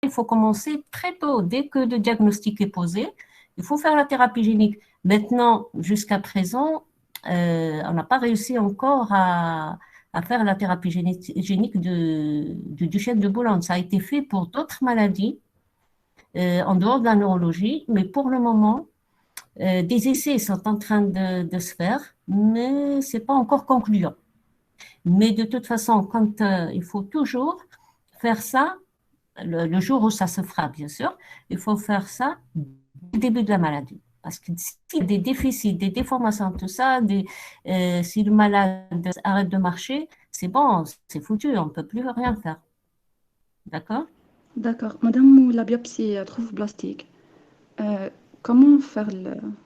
il faut commencer très tôt. Dès que le diagnostic est posé, il faut faire la thérapie génique. Maintenant, jusqu'à présent, on n'a pas réussi encore à faire la thérapie génique du Duchenne de Boulogne. Ça a été fait pour d'autres maladies en dehors de la neurologie, mais pour le moment, des essais sont en train de se faire, mais ce n'est pas encore concluant. Mais de toute façon, quand il faut toujours faire ça, le jour où ça se fera, bien sûr, il faut faire ça dès le début de la maladie. Parce que s'il y a des déficits, des déformations, tout ça, si le malade arrête de marcher, c'est bon, c'est foutu, on ne peut plus rien faire. D'accord? D'accord. Madame, la biopsie trophoblastique, euh, comment faire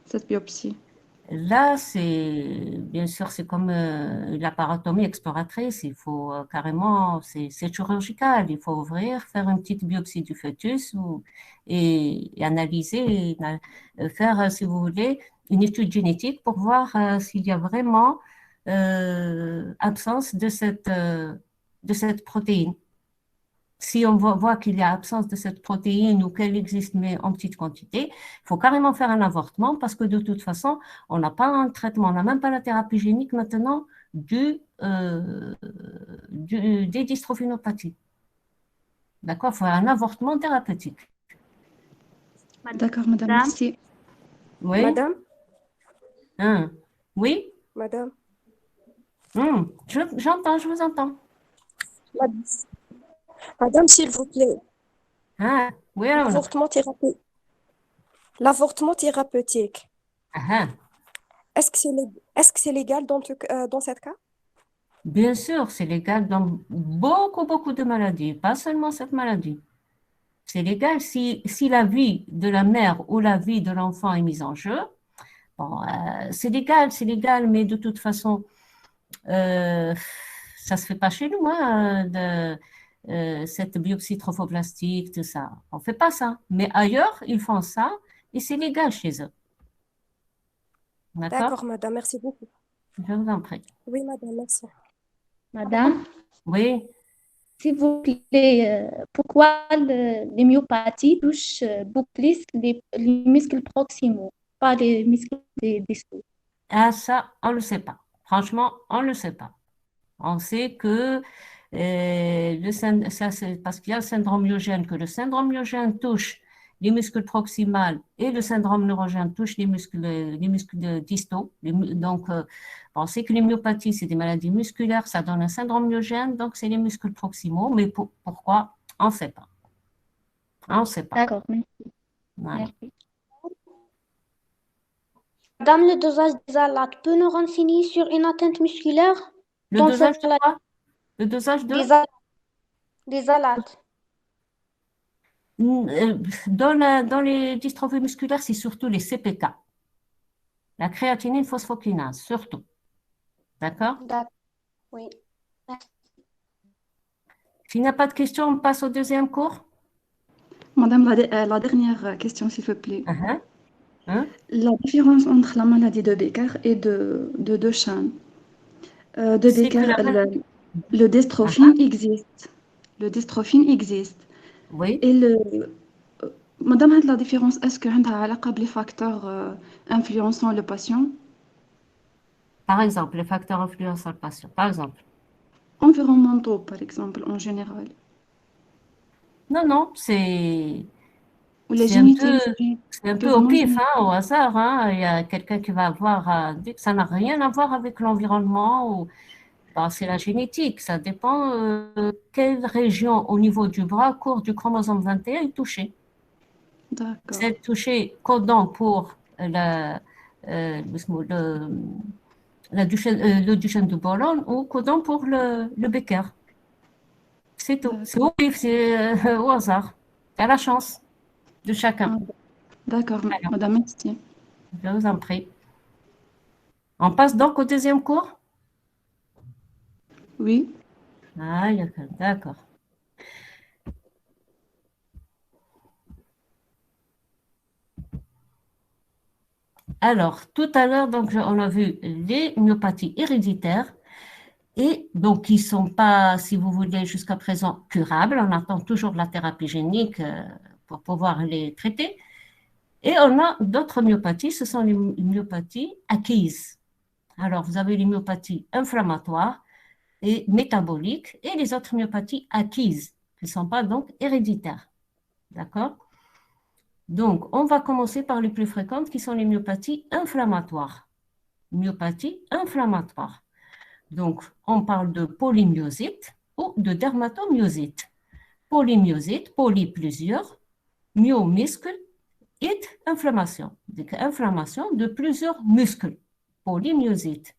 cette biopsie? Là, bien sûr, c'est comme la paratomie exploratrice. Il faut carrément, c'est chirurgical. Il faut ouvrir, faire une petite biopsie du fœtus et analyser, faire, si vous voulez, une étude génétique pour voir s'il y a vraiment absence de cette protéine. Si on voit qu'il y a absence de cette protéine ou qu'elle existe mais en petite quantité, il faut carrément faire un avortement parce que de toute façon, on n'a pas un traitement, on n'a même pas la thérapie génique maintenant des dystrophinopathies. D'accord? Il faut un avortement thérapeutique. D'accord, madame, Madame, merci. Oui? Madame, Hein? Oui? madame, J'entends, je vous entends. madame, madame, s'il vous plaît, Ah, oui, alors là. l'avortement thérapeutique. L'avortement thérapeutique, Ah, ah. est-ce que c'est légal dans ce cas? Bien sûr, c'est légal dans beaucoup, beaucoup de maladies, pas seulement cette maladie. C'est légal si la vie de la mère ou la vie de l'enfant est mise en jeu. Bon, c'est légal, mais de toute façon, euh, ça se fait pas chez nous, hein, cette biopsie trophoblastique, tout ça. On fait pas ça. Mais ailleurs, ils font ça et c'est légal chez eux. D'accord? D'accord, madame, merci beaucoup. Je vous en prie. Oui, madame, merci. madame, Oui. s'il vous plaît, pourquoi l'hémiopathie touche beaucoup plus les muscles proximaux, pas les muscles distaux? Ah, ça, on le sait pas. Franchement, on le sait pas. On sait que ça, c'est parce qu'il y a le syndrome myogène, que le syndrome myogène touche les muscles proximales et le syndrome neurogène touche les muscles distaux. Donc, on sait que les myopathies, c'est des maladies musculaires, ça donne un syndrome myogène, donc c'est les muscles proximaux. Mais pourquoi? On ne sait pas. On ne sait pas. D'accord, Voilà. merci. Madame, le dosage des alates peut nous renseigner sur une atteinte musculaire Le dans cette dosage de maladie quoi? Le dosage de? des alates. Dans les dystrophies musculaires, c'est surtout les CPK, la créatinine phosphokinase, surtout. D'accord? D'accord, oui. S'il n'y a pas de questions, on passe au deuxième cours. Madame, la dernière question, s'il vous plaît. Hein? Hein? La différence entre la maladie de Becker et de Duchenne. De C'est que Becker, la... le dystrophine existe. Le dystrophine existe. Oui, Et Madame, la différence, est-ce que عندها علاقة les facteurs influençant le patient? par exemple, les facteurs influençant le patient. Par exemple. Environnementaux, par exemple, en général. Non, non, Ou la c'est un peu, génétique, c'est un peu au purement pif, génétique. hein, au hasard. Hein. Il y a quelqu'un qui va avoir... ça n'a rien à voir avec l'environnement. Bon, c'est la génétique. Ça dépend quelle région au niveau du bras court du chromosome 21 est touchée. D'accord. C'est touché codant pour le, le Duchenne de Bologne ou codant pour le Becker. C'est tout. C'est D'accord. au pif, c'est au hasard. C'est à la chance de chacun. Ah, d'accord, Alors, Madame, merci. je vous en prie. On passe donc au deuxième cours? Oui. Ah, d'accord. Alors, tout à l'heure, donc, on a vu les myopathies héréditaires. et donc qui ne sont pas, si vous voulez, jusqu'à présent curables. On attend toujours la thérapie génique pour pouvoir les traiter. Et on a d'autres myopathies, ce sont les myopathies acquises. Alors, vous avez les myopathies inflammatoires et métaboliques et les autres myopathies acquises, qui ne sont pas donc héréditaires. D'accord? Donc, on va commencer par les plus fréquentes, qui sont les myopathies inflammatoires. Myopathies inflammatoires. Donc, on parle de polymyosite ou de dermatomyosite. Polymyosite, poly plusieurs, myo muscle, it inflammation. Donc, inflammation de plusieurs muscles. Polymyosite.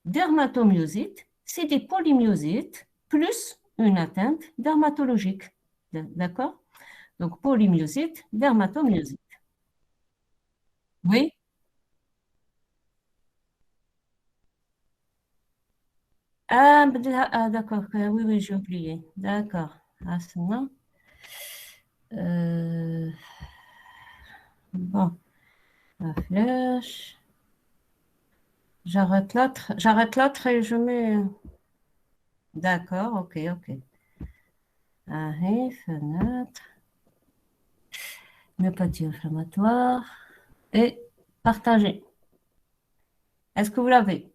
Dermatomyosite, c'est des polymyosites plus une atteinte dermatologique. D'accord? Donc, polymyosite, dermatomyosite. Oui? D'accord. Oui, oui, j'ai oublié. D'accord. Asthma. Bon, la flèche. J'arrête l'autre et je mets. D'accord, ok, ok. Arrêt, fenêtre. Myopathie inflammatoire. Et partager. Est-ce que vous l'avez?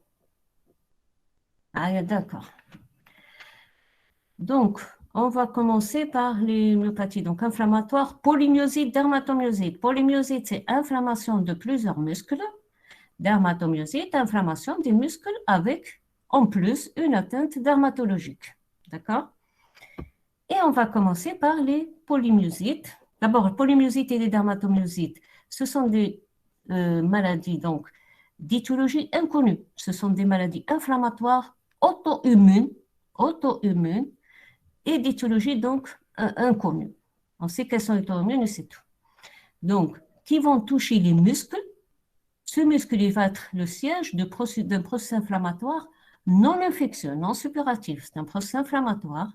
Ah, d'accord. Donc, on va commencer par les myopathies donc inflammatoires, polymyosite, dermatomyosite. Polymyosite, c'est inflammation de plusieurs muscles. Dermatomyosite, inflammation des muscles avec, en plus, une atteinte dermatologique. D'accord? Et on va commencer par les polymyosites. D'abord, les polymyosites et les dermatomyosites, ce sont des maladies donc d'étiologie inconnue. Ce sont des maladies inflammatoires auto-immunes et d'étiologie donc inconnue. On sait qu'elles sont auto-immunes et c'est tout. Donc, qui vont toucher les muscles. Ce muscle il va être le siège d'un processus inflammatoire non infectieux, non suppuratif. C'est un processus inflammatoire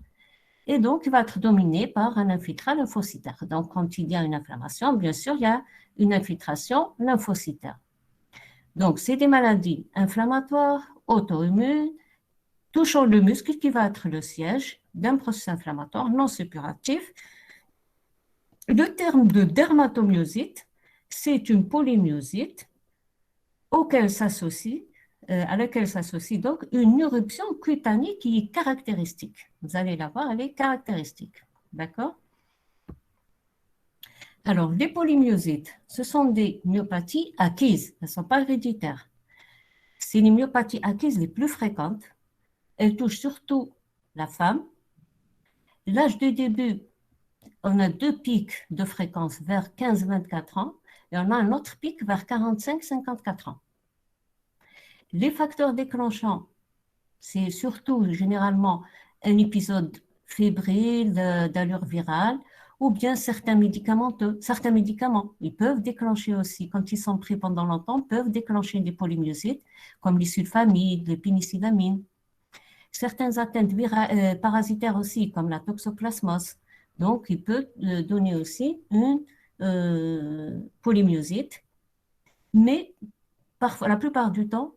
et donc il va être dominé par un infiltrat lymphocytaire. Donc, quand il y a une inflammation, bien sûr, il y a une infiltration lymphocytaire. Donc, c'est des maladies inflammatoires, auto-immunes, touchant le muscle qui va être le siège d'un processus inflammatoire non suppuratif. Le terme de dermatomyosite, c'est une polymyosite à laquelle s'associe donc une éruption cutanée qui est caractéristique. Vous allez la voir, elle est caractéristique. D'accord? Alors, les polymyosites, ce sont des myopathies acquises, elles ne sont pas héréditaires. C'est les myopathies acquises les plus fréquentes. Elles touchent surtout la femme. L'âge de début, on a deux pics de fréquence vers 15-24 ans et on a un autre pic vers 45-54 ans. Les facteurs déclenchants, c'est surtout généralement un épisode fébrile d'allure virale ou bien certains médicaments, ils peuvent déclencher aussi, quand ils sont pris pendant longtemps, peuvent déclencher des polymyosites comme les sulfamides, les pénicillamines. Certaines atteintes parasitaires aussi, comme la toxoplasmose. Donc, il peut donner aussi une polymyosite, mais parfois, la plupart du temps,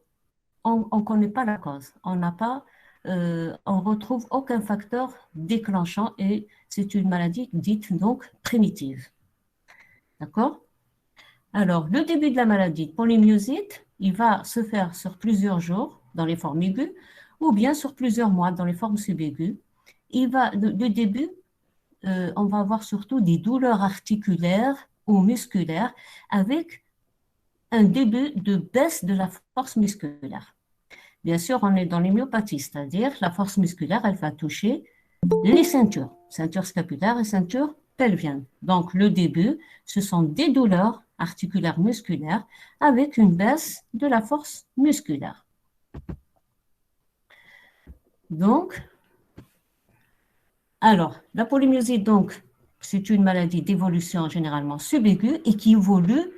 on ne connaît pas la cause. On retrouve aucun facteur déclenchant et c'est une maladie dite donc primitive. D'accord? Alors, le début de la maladie de polymyosite, il va se faire sur plusieurs jours dans les formes aiguës ou bien sur plusieurs mois dans les formes subaiguës. Le début, on va avoir surtout des douleurs articulaires ou musculaires avec un début de baisse de la force musculaire. Bien sûr, on est dans l'hémiopathie, c'est-à-dire la force musculaire, elle va toucher les ceintures scapulaires et ceintures pelviennes. Donc, le début, ce sont des douleurs articulaires musculaires avec une baisse de la force musculaire. Donc, alors, la polymyosite, donc, c'est une maladie d'évolution généralement subaiguë et qui évolue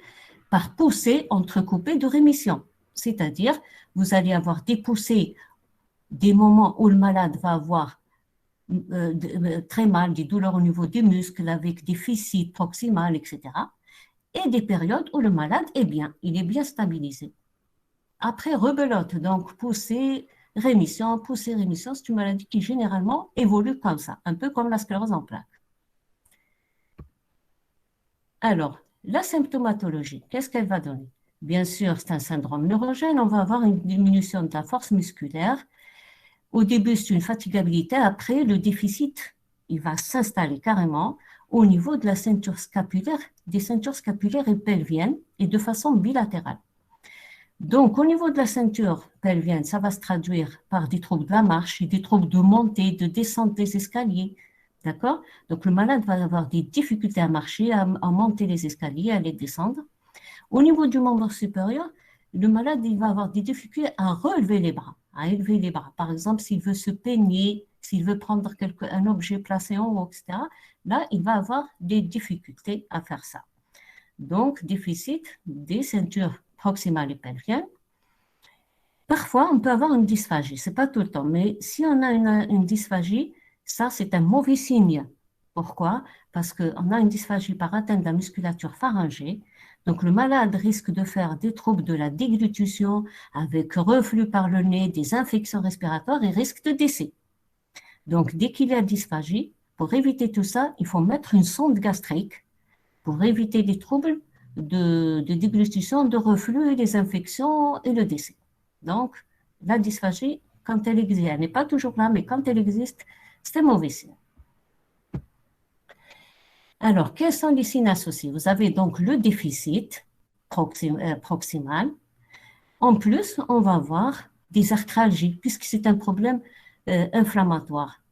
par poussée entrecoupée de rémission. C'est-à-dire, vous allez avoir des poussées, des moments où le malade va avoir très mal, des douleurs au niveau des muscles avec des fissures proximales, etc. Et des périodes où le malade est bien, il est bien stabilisé. Après, rebelote, donc poussée rémission, poussée, rémission. C'est une maladie qui généralement évolue comme ça, un peu comme la sclérose en plaques. Alors, la symptomatologie, qu'est-ce qu'elle va donner? Bien sûr, c'est un syndrome neurogène, on va avoir une diminution de la force musculaire. Au début, c'est une fatigabilité, après, le déficit, il va s'installer carrément au niveau de la ceinture scapulaire, des ceintures scapulaires et pelviennes, et de façon bilatérale. Donc, au niveau de la ceinture pelvienne, ça va se traduire par des troubles de la marche, et des troubles de montée, de descente des escaliers, d'accord? Donc, le malade va avoir des difficultés à marcher, à monter les escaliers, à les descendre. Au niveau du membre supérieur, le malade il va avoir des difficultés à relever les bras, à élever les bras. Par exemple, s'il veut se peigner, s'il veut prendre un objet placé en haut, etc., là, il va avoir des difficultés à faire ça. Donc, déficit des ceintures proximales et pelviennes. Parfois, on peut avoir une dysphagie, ce n'est pas tout le temps, mais si on a une dysphagie, ça, c'est un mauvais signe. Pourquoi? Parce qu'on a une dysphagie par atteinte de la musculature pharyngée. Donc, le malade risque de faire des troubles de la déglutition avec reflux par le nez, des infections respiratoires et risque de décès. Donc, dès qu'il y a dysphagie, pour éviter tout ça, il faut mettre une sonde gastrique pour éviter les troubles de déglutition, de reflux, les infections et le décès. Donc, la dysphagie, quand elle existe, elle n'est pas toujours là, mais quand elle existe, c'est un mauvais signe. Alors, quels sont les signes associés? Vous avez donc le déficit proximal. En plus, on va avoir des arthralgies, puisque c'est un problème inflammatoire.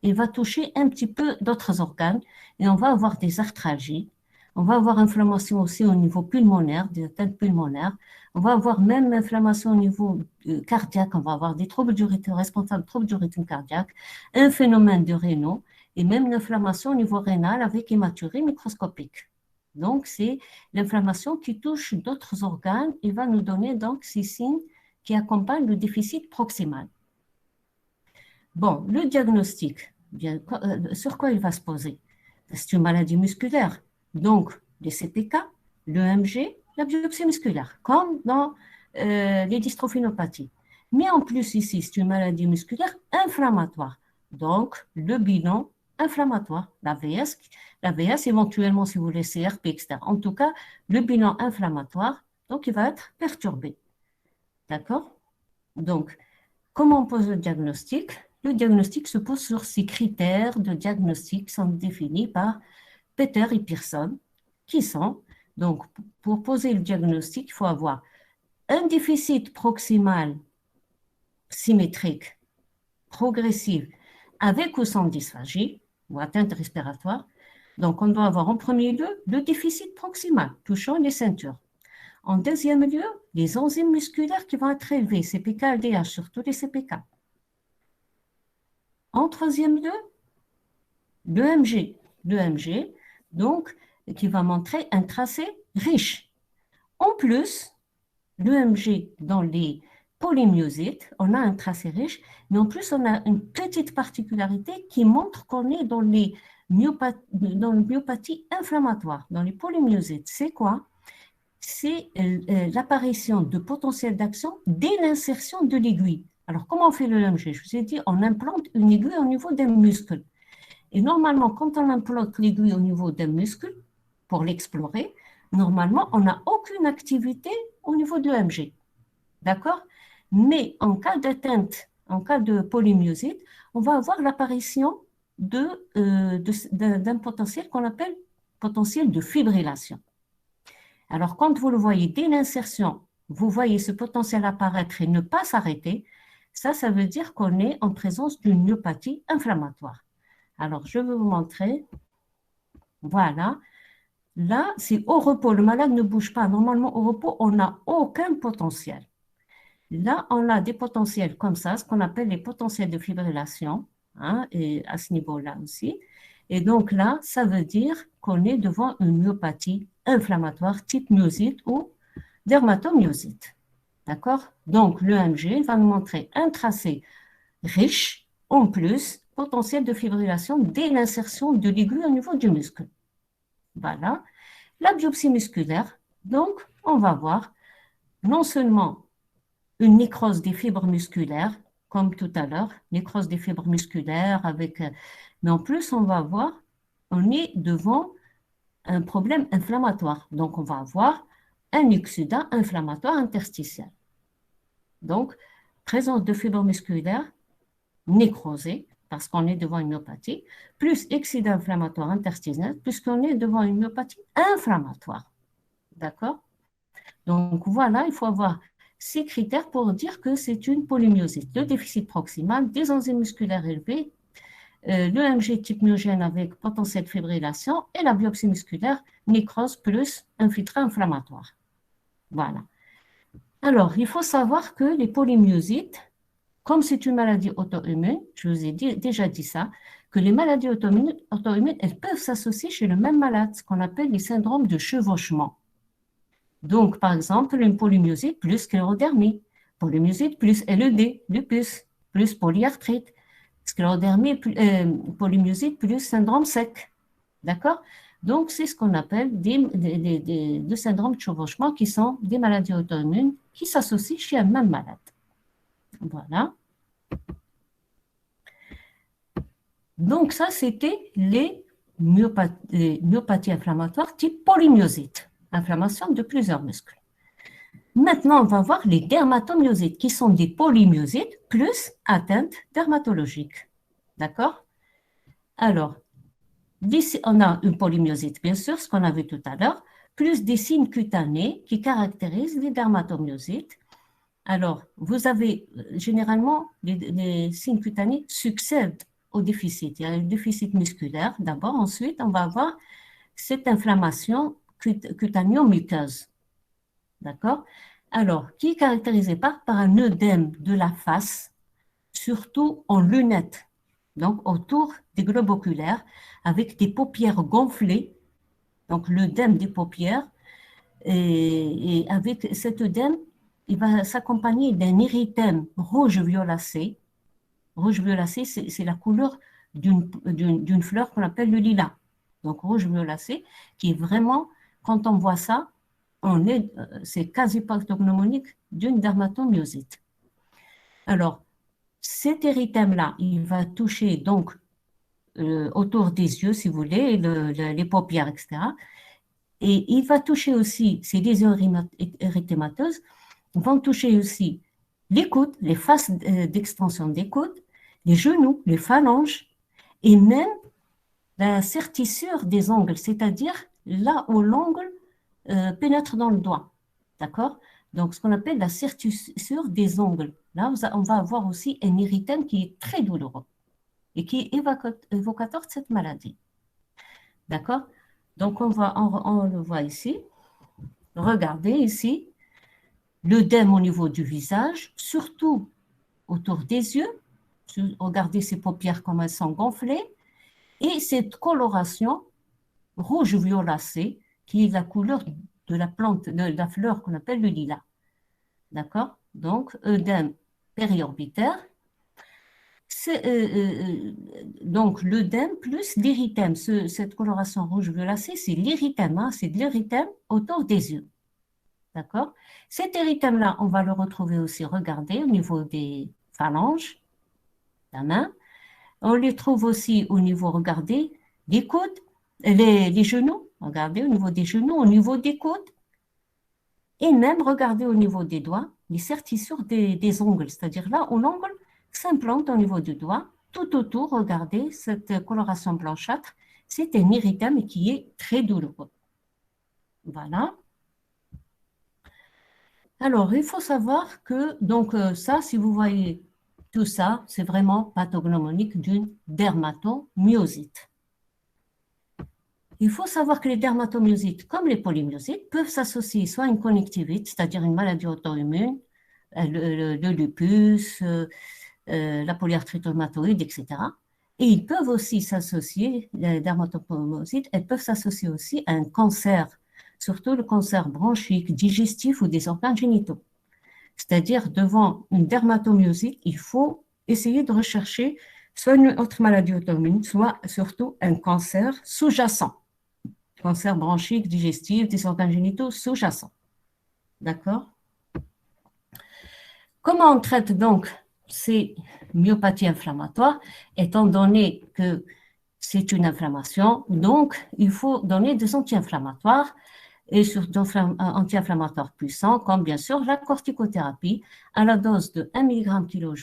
Il va toucher un petit peu d'autres organes et on va avoir des arthralgies. On va avoir inflammation aussi au niveau pulmonaire, des atteintes pulmonaires. On va avoir même inflammation au niveau cardiaque. On va avoir des troubles du rythme, responsables de troubles du rythme cardiaque, un phénomène de rénaux et même l'inflammation au niveau rénal avec hématurie microscopique. Donc, c'est l'inflammation qui touche d'autres organes et va nous donner donc ces signes qui accompagnent le déficit proximal. Bon, le diagnostic, bien, sur quoi il va se poser? C'est une maladie musculaire. Donc, les CPK, l'EMG, la biopsie musculaire, comme dans les dystrophinopathies. Mais en plus ici, c'est une maladie musculaire inflammatoire. Donc, le bilan inflammatoire, l'AVS éventuellement, si vous voulez, CRP, etc. En tout cas, le bilan inflammatoire, donc il va être perturbé. D'accord? Donc, comment on pose le diagnostic? Le diagnostic se pose sur ces critères de diagnostic qui sont définis par Peter et Pearson, qui sont, donc, pour poser le diagnostic, il faut avoir un déficit proximal symétrique, progressif, avec ou sans dysphagie, ou atteinte respiratoire. Donc, on doit avoir en premier lieu le déficit proximal, touchant les ceintures. En deuxième lieu, les enzymes musculaires qui vont être élevées, CPK, LDH, surtout les CPK. En troisième lieu, l'EMG, donc, qui va montrer un tracé riche. En plus, l'EMG dans les polymyosites, on a un tracé riche, mais en plus, on a une petite particularité qui montre qu'on est dans les myopathies inflammatoires, dans les polymyosites. C'est quoi? C'est l'apparition de potentiel d'action dès l'insertion de l'aiguille. Alors, comment on fait l'EMG? Je vous ai dit, on implante une aiguille au niveau d'un muscle. Et normalement, quand on implante l'aiguille au niveau d'un muscle, pour l'explorer, normalement, on n'a aucune activité au niveau de l'EMG. D'accord? Mais en cas d'atteinte, en cas de polymyosite, on va avoir l'apparition d'un potentiel qu'on appelle potentiel de fibrillation. Alors, quand vous le voyez dès l'insertion, vous voyez ce potentiel apparaître et ne pas s'arrêter, ça veut dire qu'on est en présence d'une myopathie inflammatoire. Alors, je vais vous montrer. Voilà. Là, c'est au repos. Le malade ne bouge pas. Normalement, au repos, on n'a aucun potentiel. Là, on a des potentiels comme ça, ce qu'on appelle les potentiels de fibrillation, hein, et à ce niveau-là aussi. Et donc là, ça veut dire qu'on est devant une myopathie inflammatoire type myosite ou dermatomyosite. D'accord? Donc, l'EMG va nous montrer un tracé riche, en plus, potentiel de fibrillation dès l'insertion de l'aiguille au niveau du muscle. Voilà. La biopsie musculaire, donc, on va voir non seulement une nécrose des fibres musculaires, comme tout à l'heure, nécrose des fibres musculaires mais en plus, on est devant un problème inflammatoire. Donc, on va avoir un exsudat inflammatoire interstitiel. Donc, présence de fibres musculaires nécrosées, parce qu'on est devant une myopathie, plus exsudat inflammatoire interstitiel, puisqu'on est devant une myopathie inflammatoire. D'accord? Donc, voilà, il faut avoir ces critères pour dire que c'est une polymyosite. Le déficit proximal, des enzymes musculaires élevées, le MG type myogène avec potentiel de fibrillation et la biopsie musculaire, nécrose plus infiltré inflammatoire. Voilà. Alors, il faut savoir que les polymyosites, comme c'est une maladie auto-immune, je vous ai déjà dit ça, que les maladies auto-immunes, elles peuvent s'associer chez le même malade, ce qu'on appelle les syndromes de chevauchement. Donc, par exemple, une polymyosite plus sclérodermie, polymyosite plus LED, lupus, plus polyarthrite, sclérodermie, polymyosite plus syndrome sec. D'accord? Donc, c'est ce qu'on appelle des syndromes de chevauchement qui sont des maladies auto-immunes qui s'associent chez un même malade. Voilà. Donc, ça, c'était les myopathies inflammatoires type polymyosite, inflammation de plusieurs muscles. Maintenant, on va voir les dermatomyosites, qui sont des polymyosites plus atteintes dermatologiques. D'accord? Alors, on a une polymyosite, bien sûr, ce qu'on a vu tout à l'heure, plus des signes cutanés qui caractérisent les dermatomyosites. Alors, vous avez généralement les signes cutanés succèdent au déficit. Il y a un déficit musculaire d'abord, ensuite, on va avoir cette inflammation cutanéo-muqueuse. D'accord? Alors, qui est caractérisé par un œdème de la face, surtout en lunettes, donc autour des globes oculaires, avec des paupières gonflées, donc l'œdème des paupières, et avec cet œdème, il va s'accompagner d'un érythème rouge-violacé. Rouge-violacé, c'est la couleur d'une fleur qu'on appelle le lilas. Donc rouge-violacé, qui est vraiment, quand on voit ça, c'est quasi pathognomonique d'une dermatomyosite. Alors, cet érythème-là, il va toucher donc autour des yeux, si vous voulez, les paupières, etc. Et il va toucher aussi, ces lésions érythémateuses vont toucher aussi les coudes, les faces d'extension des coudes, les genoux, les phalanges, et même la sertissure des ongles, c'est-à-dire là où l'ongle pénètre dans le doigt. D'accord? Donc, ce qu'on appelle la sertissure des ongles. Là, on va avoir aussi un érythème qui est très douloureux et qui est évocateur de cette maladie. D'accord? Donc, on le voit ici. Regardez ici, l'œdème au niveau du visage, surtout autour des yeux. Regardez ces paupières comme elles sont gonflées. Et cette coloration rouge-violacée qui est la couleur de la plante, de la fleur qu'on appelle le lilas. D'accord? Donc, œdème périorbitaire. Donc, l'œdème plus l'érythème. Cette coloration rouge-violacée, c'est l'érythème. Hein, c'est de l'érythème autour des yeux. D'accord? Cet érythème-là, on va le retrouver aussi, regardez, au niveau des phalanges, la main. On les trouve aussi au niveau, regardez, des coudes, les genoux. Regardez, au niveau des genoux, au niveau des coudes. Et même, regardez au niveau des doigts, les sertissures des ongles. C'est-à-dire là où l'ongle s'implante au niveau du doigt, tout autour, regardez, cette coloration blanchâtre, c'est un érythème qui est très douloureux. Voilà. Alors, il faut savoir que, donc ça, si vous voyez tout ça, c'est vraiment pathognomonique d'une dermatomyosite. Il faut savoir que les dermatomyosites, comme les polymyosites, peuvent s'associer soit à une conjonctivite, c'est-à-dire une maladie auto-immune, le lupus, la polyarthrite rhumatoïde, etc. Et ils peuvent aussi s'associer, les dermatomyosites, elles peuvent s'associer aussi à un cancer, surtout le cancer bronchique, digestif ou des organes génitaux. C'est-à-dire, devant une dermatomyosite, il faut essayer de rechercher soit une autre maladie auto-immune, soit surtout un cancer sous-jacent. Cancer bronchique, digestif, des organes génitaux sous-jacents. D'accord? Comment on traite donc c'est myopathie inflammatoire, étant donné que c'est une inflammation, donc il faut donner des anti-inflammatoires et surtout anti-inflammatoires puissants, comme bien sûr la corticothérapie à la dose de 1 mg kg,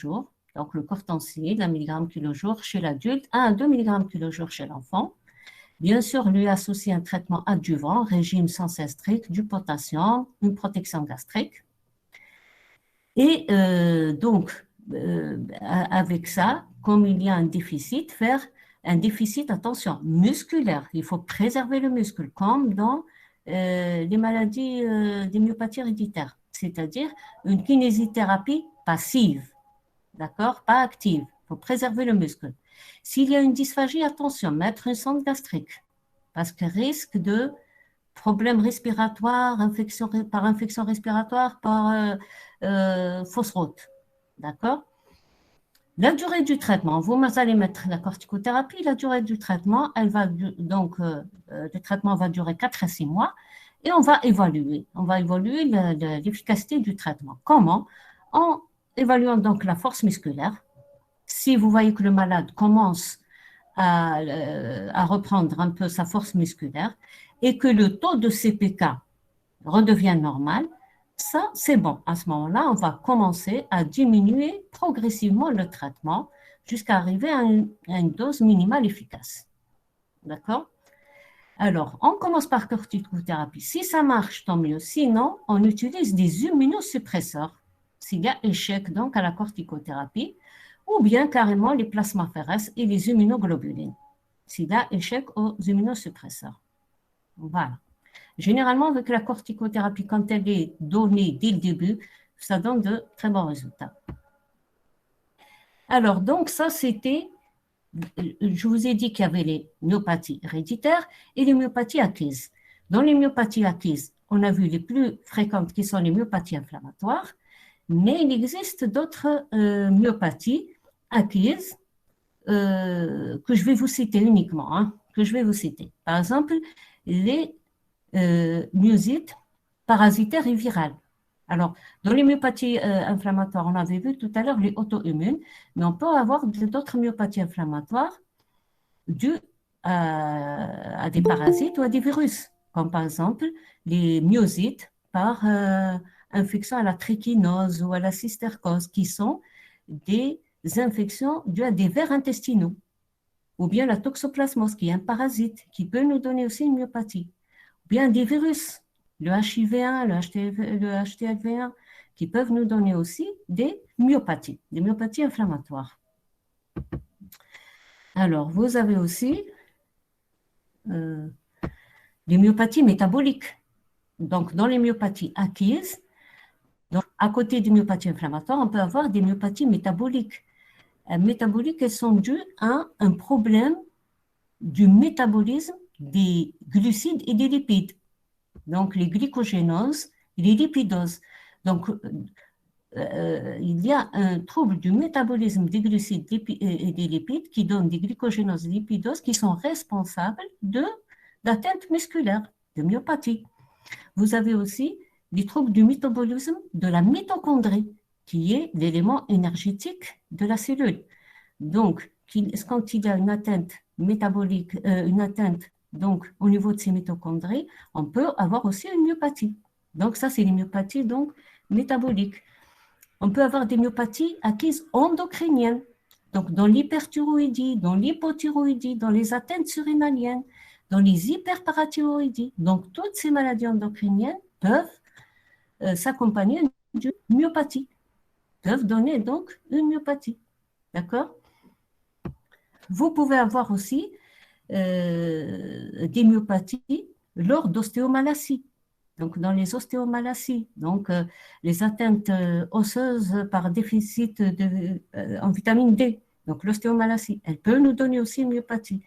donc le cortencil, 1 mg kg chez l'adulte, 1 à 2 mg kg chez l'enfant. Bien sûr, lui associer un traitement adjuvant, régime sans cesse strict, du potassium, une protection gastrique. Et donc, avec ça, comme il y a un déficit, faire un déficit, attention, musculaire. Il faut préserver le muscle, comme dans les maladies des myopathies héréditaires, c'est-à-dire une kinésithérapie passive, d'accord, pas active. Il faut préserver le muscle. S'il y a une dysphagie, attention, mettre une sonde gastrique, parce que risque de problèmes respiratoires, par infection respiratoire, par fausse route, d'accord. La durée du traitement, vous allez mettre la corticothérapie, la durée du traitement, elle va donc, le traitement va durer 4 à 6 mois et on va évaluer l'efficacité du traitement. Comment? En évaluant donc la force musculaire. Si vous voyez que le malade commence à reprendre un peu sa force musculaire et que le taux de CPK redevient normal, ça, c'est bon. À ce moment-là, on va commencer à diminuer progressivement le traitement jusqu'à arriver à une dose minimale efficace. D'accord? Alors, on commence par corticothérapie. Si ça marche, tant mieux. Sinon, on utilise des immunosuppresseurs. S'il y a échec donc à la corticothérapie, ou bien carrément les plasmaphéreses et les immunoglobulines. S'il y a échec aux immunosuppresseurs. Voilà. Généralement, avec la corticothérapie, quand elle est donnée dès le début, ça donne de très bons résultats. Alors, donc, ça, c'était, je vous ai dit qu'il y avait les myopathies héréditaires et les myopathies acquises. Dans les myopathies acquises, on a vu les plus fréquentes qui sont les myopathies inflammatoires, mais il existe d'autres myopathies acquises que je vais vous citer uniquement, que je vais vous citer. Par exemple, les myosites parasitaires et virales. Alors, dans les myopathies inflammatoires, on avait vu tout à l'heure les auto-immunes, mais on peut avoir d'autres myopathies inflammatoires dues à des parasites ou à des virus, comme par exemple les myosites par infection à la trichinose ou à la cystercose, qui sont des infections dues à des vers intestinaux, ou bien la toxoplasmose, qui est un parasite, qui peut nous donner aussi une myopathie, ou bien des virus, le HIV1, le HTLV1, qui peuvent nous donner aussi des myopathies inflammatoires. Alors, vous avez aussi les myopathies métaboliques. Donc, dans les myopathies acquises, donc, à côté des myopathies inflammatoires, on peut avoir des myopathies métaboliques. Métaboliques, elles sont dues à un problème du métabolisme des glucides et des lipides. Donc, les glycogénoses et les lipidoses. Donc, il y a un trouble du métabolisme des glucides et des lipides qui donne des glycogénoses et lipidoses qui sont responsables d'atteintes musculaires, de myopathie. Vous avez aussi les troubles du métabolisme de la mitochondrie, qui est l'élément énergétique de la cellule. Donc, quand il y a une atteinte métabolique, une atteinte donc, au niveau de ces mitochondries, on peut avoir aussi une myopathie. Donc, ça, c'est les myopathies donc, métaboliques. On peut avoir des myopathies acquises endocriniennes, donc dans l'hyperthyroïdie, dans l'hypothyroïdie, dans les atteintes surrénaliennes, dans les hyperparathyroïdies. Donc, toutes ces maladies endocriniennes peuvent s'accompagner d'une myopathie, peuvent donner donc une myopathie. D'accord? Vous pouvez avoir aussi des myopathies lors d'ostéomalacie. Donc, dans les ostéomalacies, donc les atteintes osseuses par déficit en vitamine D, donc l'ostéomalacie, elle peut nous donner aussi une myopathie.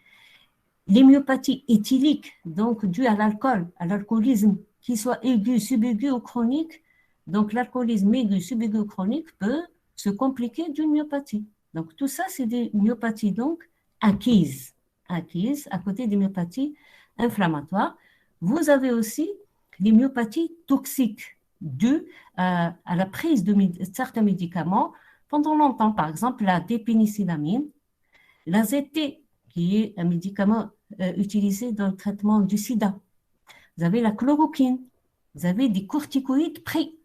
Les myopathies éthyliques, donc dues à l'alcool, à l'alcoolisme, qu'il soit aigu, subaigu ou chronique, donc l'alcoolisme aigu, subaigu ou chronique peut se compliquer d'une myopathie. Donc, tout ça, c'est des myopathies donc acquises à côté des myopathies inflammatoires. Vous avez aussi les myopathies toxiques dues à la prise de certains médicaments pendant longtemps. Par exemple, la dépénicillamine, l'AZT, qui est un médicament utilisé dans le traitement du sida. Vous avez la chloroquine, vous avez des corticoïdes pris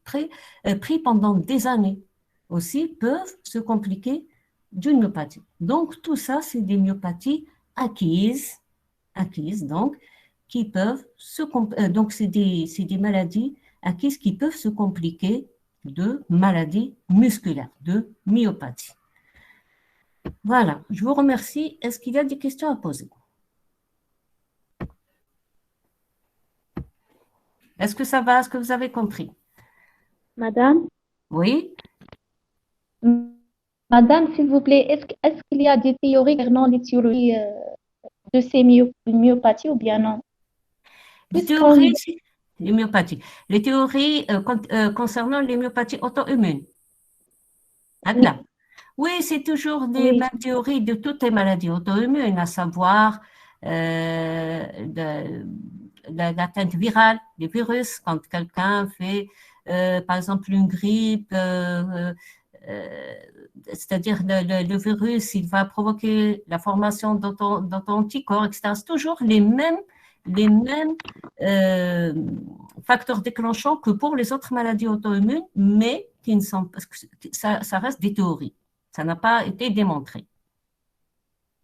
pendant des années, aussi peuvent se compliquer d'une myopathie. Donc, tout ça, c'est des myopathies acquises, donc, qui peuvent donc c'est des maladies acquises qui peuvent se compliquer de maladies musculaires, de myopathie. Voilà, je vous remercie. Est-ce qu'il y a des questions à poser? Est-ce que ça va? Est-ce que vous avez compris? Madame, Oui? Madame, s'il vous plaît, est-ce qu'il y a des théories concernant l'étiologie de ces myopathies ou bien non? Les Puisqu'on théories, les myopathies. Les théories concernant les myopathies auto-immunes. Adla. Oui, c'est toujours les Oui. mêmes théories de toutes les maladies auto-immunes, à savoir l'atteinte virale, les virus, quand quelqu'un fait, par exemple, une grippe, c'est-à-dire le virus, il va provoquer la formation d'auto-anticorps, etc. C'est toujours les mêmes facteurs déclenchants que pour les autres maladies auto-immunes, mais qui ne sont, ça reste des théories. Ça n'a pas été démontré.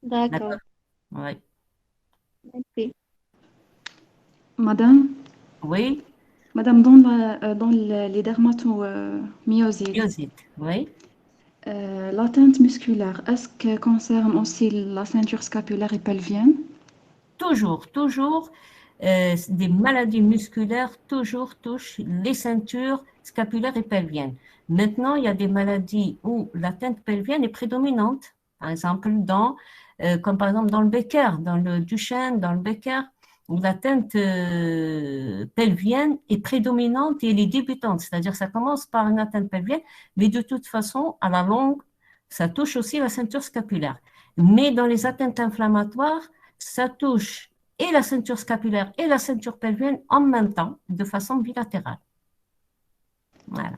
D'accord. Oui. Merci. Madame, Oui, Madame, dans les dermatomyosites, myosite. Oui. l'atteinte musculaire, est-ce que concerne aussi la ceinture scapulaire et pelvienne? Toujours, des maladies musculaires toujours touchent les ceintures scapulaires et pelviennes. Maintenant, il y a des maladies où l'atteinte pelvienne est prédominante, par exemple comme par exemple dans le Becker, dans le Duchenne, dans le Becker, où l'atteinte pelvienne est prédominante et elle est débutante, c'est-à-dire ça commence par une atteinte pelvienne, mais de toute façon, à la longue, ça touche aussi la ceinture scapulaire. Mais dans les atteintes inflammatoires, ça touche et la ceinture scapulaire et la ceinture pelvienne en même temps, de façon bilatérale. Voilà.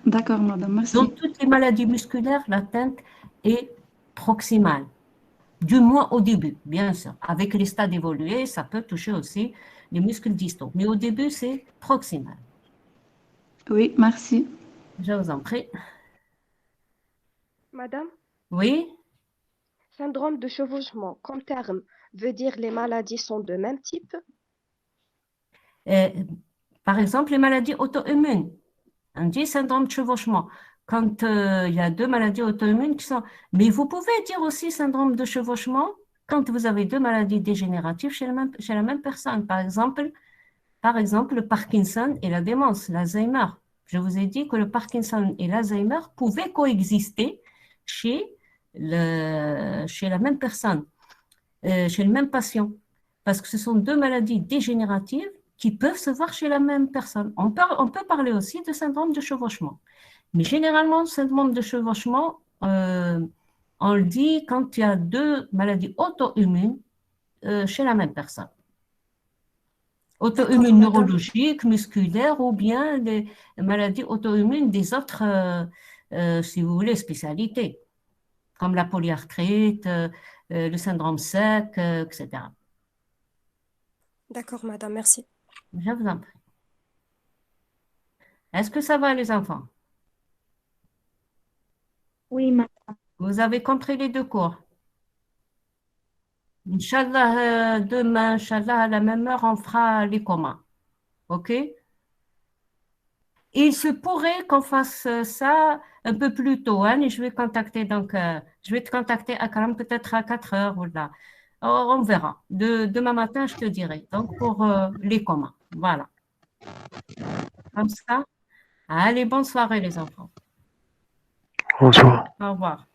D'accord, madame, merci. Donc, toutes les maladies musculaires, l'atteinte est proximale, du moins au début, bien sûr. Avec les stades évolués, ça peut toucher aussi les muscles distaux. Mais au début, c'est proximal. Oui, merci. Je vous en prie. Madame, Oui? syndrome de chevauchement, comme terme, veut dire les maladies sont de même type? Par exemple, les maladies auto-immunes. On dit syndrome de chevauchement. Quand il y a deux maladies auto-immunes qui sont... Mais vous pouvez dire aussi syndrome de chevauchement quand vous avez deux maladies dégénératives chez la même personne. Par exemple, le Parkinson et la démence, l'Alzheimer. Je vous ai dit que le Parkinson et l'Alzheimer pouvaient coexister chez la même personne, chez le même patient, parce que ce sont deux maladies dégénératives qui peuvent se voir chez la même personne. On peut parler aussi de syndrome de chevauchement. Mais généralement, le syndrome de chevauchement, on le dit quand il y a deux maladies auto-immunes chez la même personne. Auto-immunes neurologiques, musculaires ou bien des maladies auto-immunes des autres, si vous voulez, spécialités, comme la polyarthrite, le syndrome sec, etc. D'accord, madame, merci. Je vous en prie. Est-ce que ça va, les enfants? Oui, madame. Vous avez compris les deux cours? Inch'Allah, demain, Inch'Allah, à la même heure, on fera les communs. OK? Il se pourrait qu'on fasse ça un peu plus tôt, hein, et je vais te contacter Akram peut-être à 4 heures ou là. On verra. Demain matin, je te dirai. Donc, pour les communs. Voilà. Comme ça. Allez, bonne soirée, les enfants. Bonsoir. Au revoir.